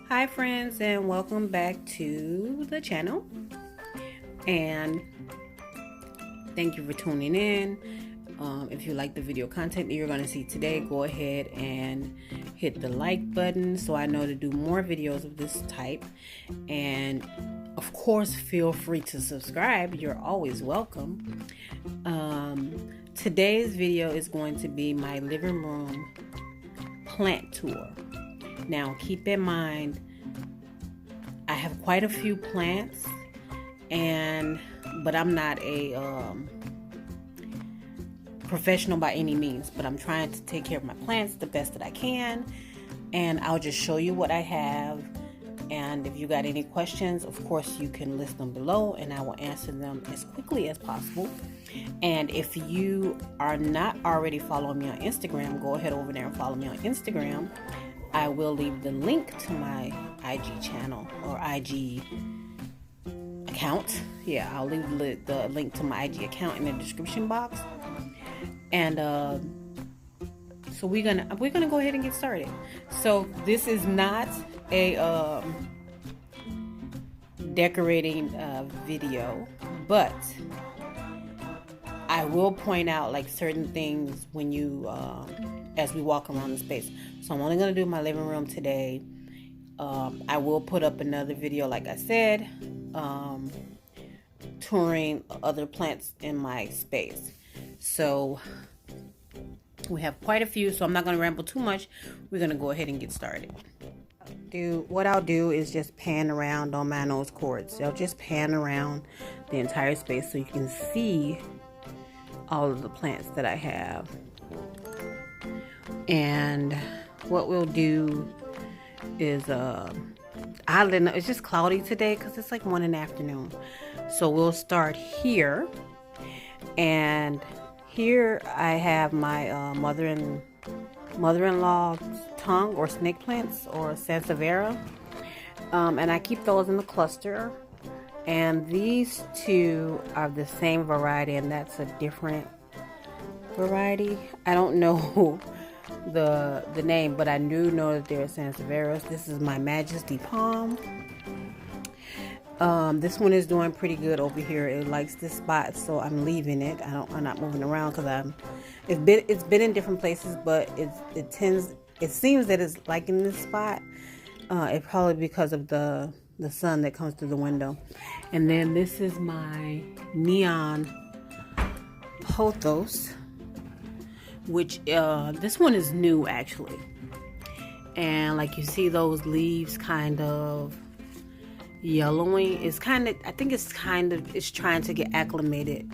Hi friends, and welcome back to the channel, and thank you for tuning in. If you like the video content that you're going to see today, go ahead and hit the like button so I know to do more videos of this type, and of course feel free to subscribe. You're always welcome. Today's video is going to be my living room plant tour. Now, keep in mind, I have quite a few plants, but I'm not a professional by any means, but I'm trying to take care of my plants the best that I can, and I'll just show you what I have. And if you got any questions, of course you can list them below and I will answer them as quickly as possible. And if you are not already following me on Instagram, go ahead over there and follow me on Instagram. I will leave the link to my IG channel or IG account. Yeah, I'll leave the link to my IG account in the description box. And so we're gonna go ahead and get started. So this is not a decorating video, but I will point out like certain things when you as we walk around the space. So I'm only going to do my living room today. I will put up another video, like I said, touring other plants in my space. So we have quite a few, so I'm not going to ramble too much. We're going to go ahead and get started. What I'll do is just pan around on my nose cords. I'll just pan around the entire space so you can see all of the plants that I have. And what we'll do is it's just cloudy today because it's like 1 in the afternoon. So we'll start here, and here I have my mother-in-law's tongue or snake plants or sansevieria, and I keep those in the cluster. And these two are the same variety, and that's a different variety. I don't know the name, but I do know that they're sansevierias. This is my Majesty Palm. This one is doing pretty good over here. It likes this spot, so I'm leaving it. I'm not moving around because it's been in different places, but it seems that it's liking this spot. It's probably because of the sun that comes through the window. And then this is my neon pothos, which this one is new actually. And like you see those leaves kind of yellowing. I think it's trying to get acclimated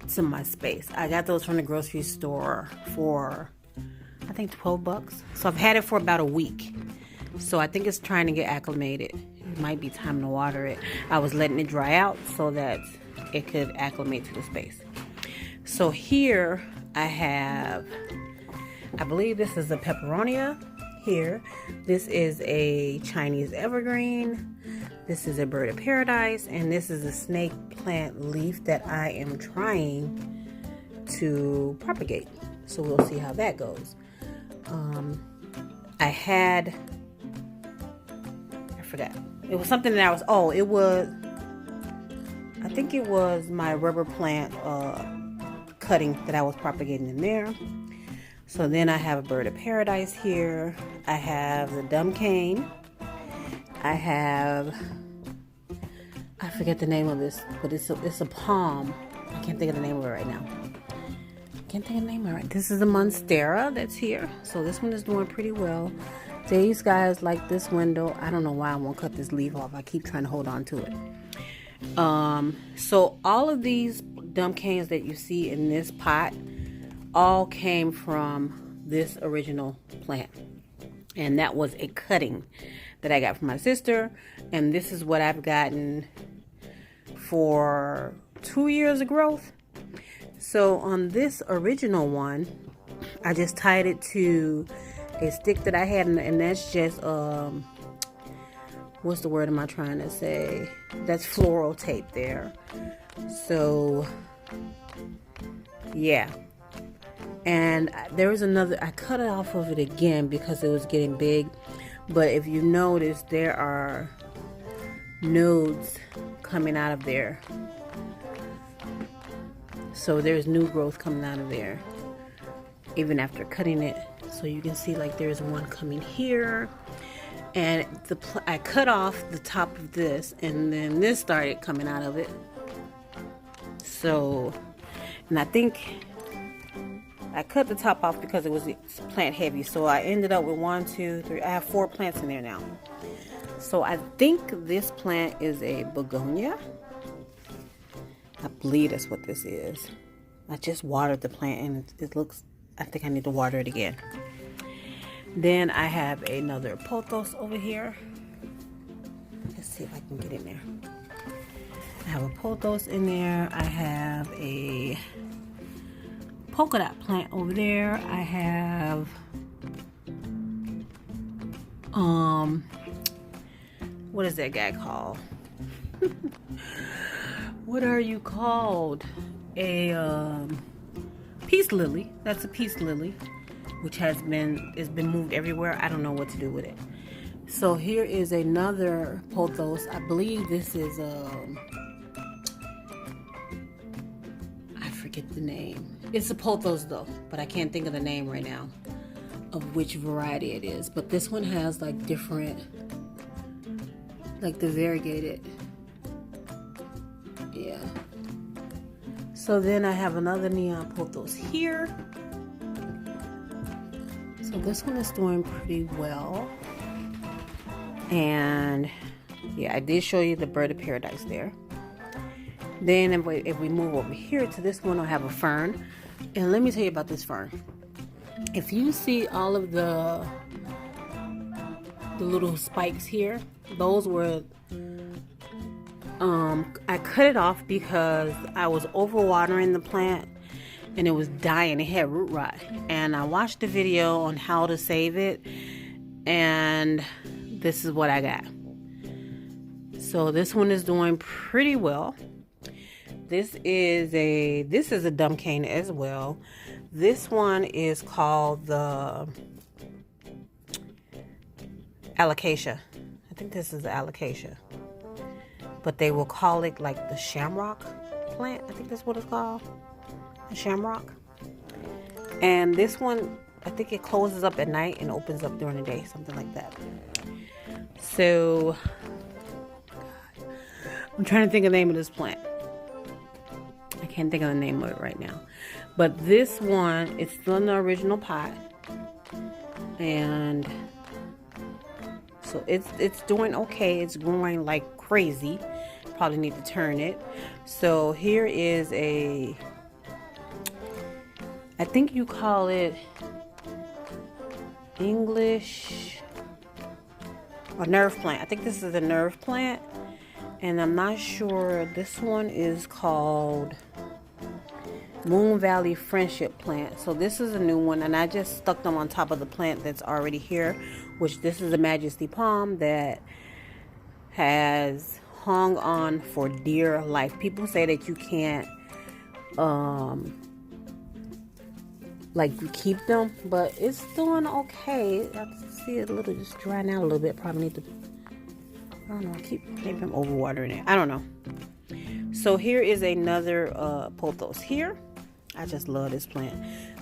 to my space. I got those from the grocery store for I think $12. So I've had it for about a week. So I think it's trying to get acclimated. It might be time to water it. I was letting it dry out so that it could acclimate to the space. So here I believe this is a peperonia here. This is a Chinese evergreen. This is a bird of paradise. And this is a snake plant leaf that I am trying to propagate. So we'll see how that goes. I forgot. It was something that I think it was my rubber plant cutting that I was propagating in there. So then I have a bird of paradise here. I have the dumb cane. I forget the name of this, but it's a palm. I can't think of the name of it right now. This is a monstera that's here. So this one is doing pretty well. These guys like this window. I don't know why I won't cut this leaf off. I keep trying to hold on to it. So all of these dumb canes that you see in this pot all came from this original plant. And that was a cutting that I got from my sister. And this is what I've gotten for 2 years of growth. So on this original one, I just tied it to a stick that I had, and that's just what's the word am I trying to say? That's floral tape there. So yeah, And there was another, I cut it off of it again because it was getting big. But if you notice, there are nodes coming out of there. So there's new growth coming out of there, even after cutting it. So you can see like there's one coming here. And I cut off the top of this, and then this started coming out of it. So, and I think I cut the top off because it was plant heavy. So I ended up with 1, 2, 3. I have 4 plants in there now. So I think this plant is a begonia. I believe that's what this is. I just watered the plant and it looks, I think I need to water it again. Then I have another pothos over here. Let's see if I can get in there. I have a pothos in there. I have a polka dot plant over there. I have what is that guy called? What are you called? A peace lily. That's a peace lily, which has been moved everywhere. I don't know what to do with it. So here is another pothos. I believe this is I forget the name. It's a pothos though, but I can't think of the name right now of which variety it is. But this one has like different, like the variegated. Yeah. So then I have another neon pothos here. So this one is doing pretty well. And yeah, I did show you the bird of paradise there. Then if we move over here to this one, I'll have a fern. And let me tell you about this fern. If you see all of the little spikes here, those were I cut it off because I was overwatering the plant and it was dying. It had root rot, and I watched the video on how to save it, and this is what I got. So this one is doing pretty well. This is a dumb cane as well. This one is called the alocasia. I think this is the alocasia, but they will call it like the shamrock plant. I think that's what it's called, the shamrock. And this one, I think it closes up at night and opens up during the day, something like that. So I'm trying to think of the name of this plant. I can't think of the name of it right now. But this one, it's still in the original pot. And so it's doing okay. It's growing like crazy. Probably need to turn it. So here is I think you call it English, a nerve plant. I think this is a nerve plant. And I'm not sure. This one is called Moon Valley Friendship Plant. So this is a new one, and I just stuck them on top of the plant that's already here, which this is a Majesty Palm that has hung on for dear life. People say that you can't like keep them, but it's doing okay. I see it a little just drying out a little bit. Probably need to, I don't know, maybe I'm overwatering it. I don't know. So here is another pothos here. I just love this plant.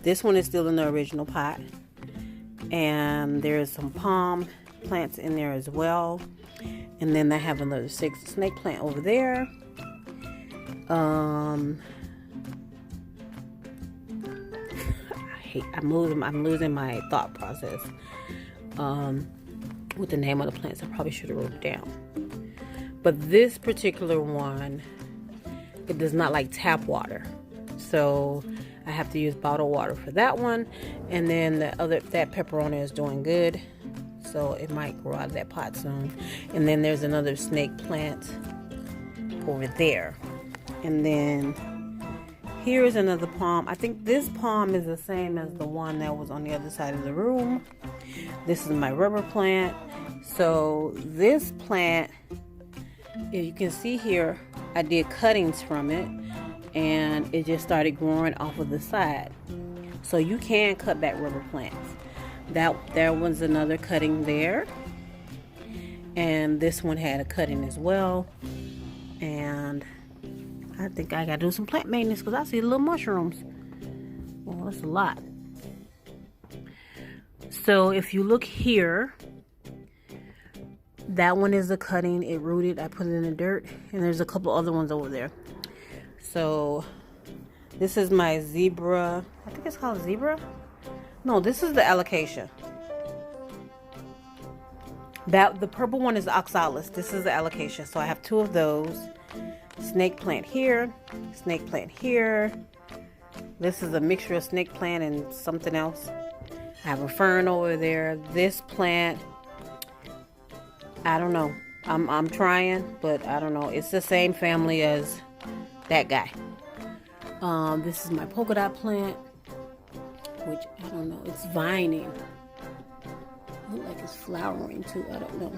This one is still in the original pot. And there's some palm plants in there as well. And then I have another snake plant over there. I'm losing my thought process with the name of the plants. I probably should have wrote it down. But this particular one, it does not like tap water, so I have to use bottled water for that one. And then that pepperoni is doing good, so it might grow out of that pot soon. And then there's another snake plant over there. And then here's another palm. I think this palm is the same as the one that was on the other side of the room. This is my rubber plant. So this plant, if you can see here, I did cuttings from it, and it just started growing off of the side. So you can cut back rubber plants. There was another cutting there. And this one had a cutting as well. And I think I gotta do some plant maintenance because I see little mushrooms. Well, that's a lot. So if you look here, that one is a cutting. It rooted. I put it in the dirt. And there's a couple other ones over there. So this is my zebra. I think it's called zebra. No, this is the alocasia. The purple one is the oxalis. This is the alocasia. So I have two of those. Snake plant here. Snake plant here. This is a mixture of snake plant and something else. I have a fern over there. This plant, I don't know. I'm trying, but I don't know. It's the same family as that guy. This is my polka dot plant, which I don't know. It's vining. Look like it's flowering too. I don't know.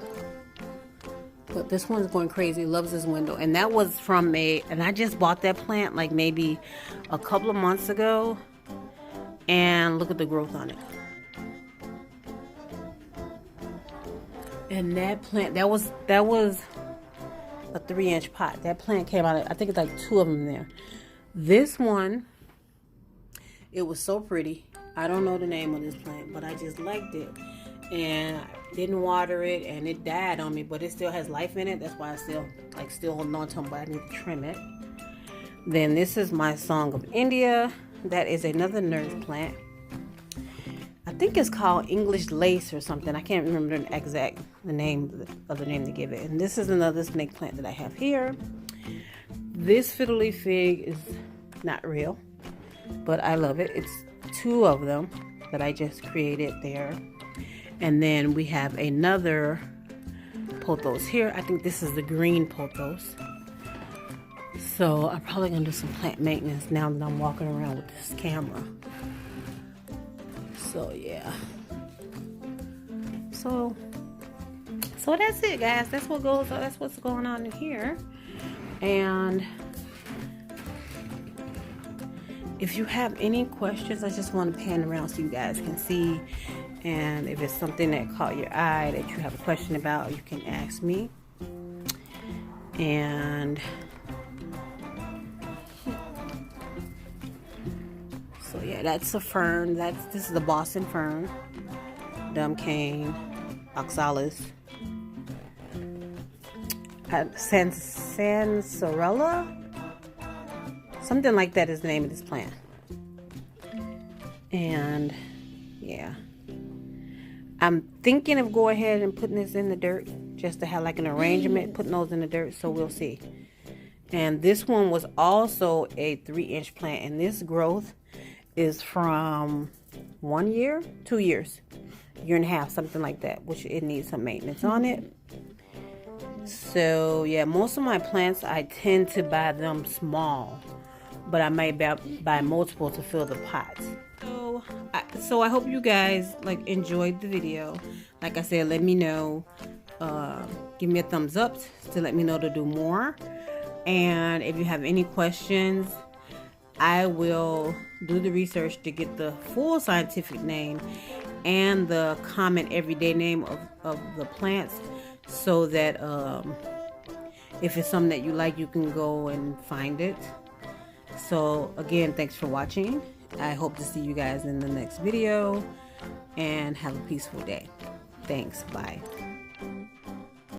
But this one's going crazy. Loves this window. And that was from and I just bought that plant like maybe a couple of months ago. And look at the growth on it. And that plant, that was a 3-inch pot. That plant came out, I think it's like 2 of them there. This one, it was so pretty. I don't know the name of this plant, but I just liked it. And I didn't water it, and it died on me, but it still has life in it. That's why I still holding on to them, but I need to trim it. Then this is my Song of India. That is another nerve plant. I think it's called English lace or something. I can't remember the name to give it. And this is another snake plant that I have here. This fiddle leaf fig is not real, but I love it. It's 2 of them that I just created there. And then we have another pothos here. I think this is the green pothos. So I'm probably gonna do some plant maintenance now that I'm walking around with this camera. So yeah. So that's it, guys. That's what's going on in here. And if you have any questions, I just want to pan around so you guys can see. And if it's something that caught your eye that you have a question about, you can ask me. And so yeah, that's a fern. This is the Boston fern, dumb cane, oxalis, sansarella, something like that is the name of this plant. And yeah, I'm thinking of going ahead and putting this in the dirt just to have like an arrangement, putting those in the dirt, so we'll see. And this one was also a 3-inch plant, and this growth is from 1 year, 2 years, 1.5 years, something like that, which it needs some maintenance on it. So yeah, most of my plants I tend to buy them small, but I might buy multiple to fill the pots. So I hope you guys enjoyed the video. Like I said, let me know, give me a thumbs up to let me know to do more. And if you have any questions, I will do the research to get the full scientific name and the common everyday name of the plants, so that if it's something that you like, you can go and find it. So again, thanks for watching. I hope to see you guys in the next video, and have a peaceful day. Thanks. Bye.